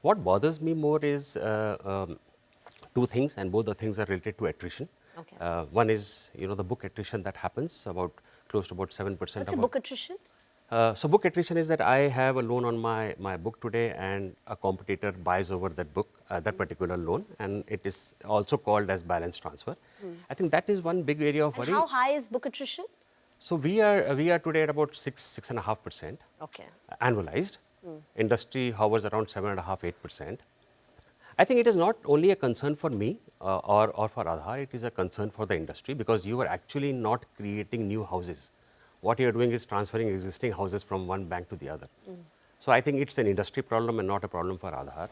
what bothers me more is two things, and both the things are related to attrition. Okay. One is, the book attrition that happens close to about 7%. What's a book attrition? So book attrition is that I have a loan on my book today, and a competitor buys over that book, that particular loan, and it is also called as balance transfer. I think that is one big area of worry. And how high is book attrition? So we are today at about 6.5%. Okay. Annualized. Industry hovers around 7.5–8%. I think it is not only a concern for me or for Aadhar, it is a concern for the industry, because you are actually not creating new houses. What you are doing is transferring existing houses from one bank to the other. So I think it's an industry problem and not a problem for Aadhar.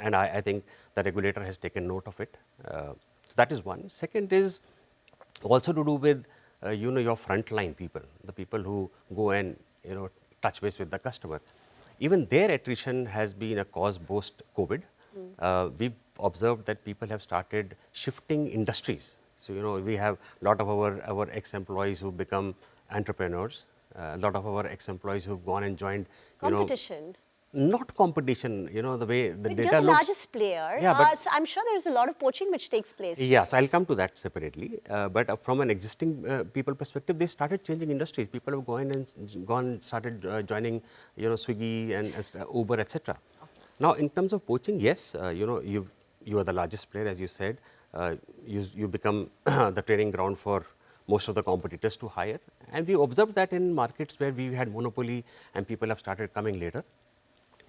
And I think the regulator has taken note of it. So that is one. Second is also to do with your frontline people, the people who go and touch base with the customer. Even their attrition has been a cause post-COVID. We've observed that people have started shifting industries. So we have a lot of our ex-employees who become entrepreneurs, a lot of our ex-employees who've gone and joined Competition? Not competition, the way the But data you're the looks. largest player, Yeah, but so I'm sure there is a lot of poaching which takes place. Yes, I'll come to that separately. But from an existing people perspective, they started changing industries. People have gone started joining, Swiggy and Uber, etc. Now, in terms of poaching, yes, you are the largest player, as you said. You become the training ground for most of the competitors to hire. And we observed that in markets where we had monopoly and people have started coming later.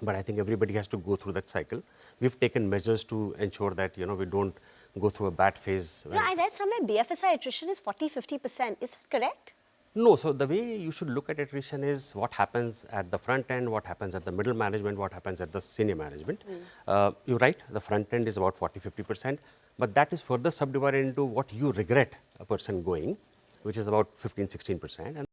But I think everybody has to go through that cycle. We've taken measures to ensure that, we don't go through a bad phase. I read somewhere BFSI attrition is 40–50%. Is that correct? No, so the way you should look at attrition is what happens at the front end, what happens at the middle management, what happens at the senior management. You're right, the front end is about 40–50%, but that is further subdivided into what you regret a person going, which is about 15–16%.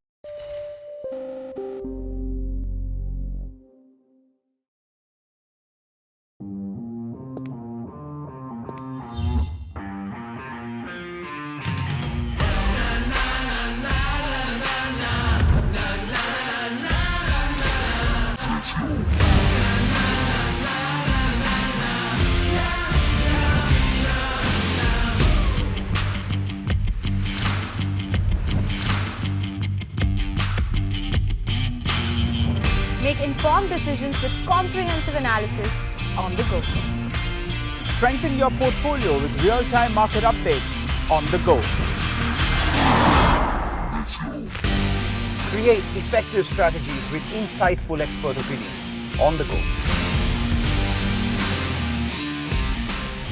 Make informed decisions with comprehensive analysis on the go. Strengthen your portfolio with real-time market updates on the go. Create effective strategies with insightful expert opinions on the go.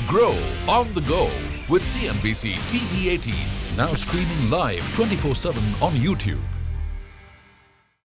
Grow on the go with CNBC-TV18, now streaming live 24/7 on YouTube.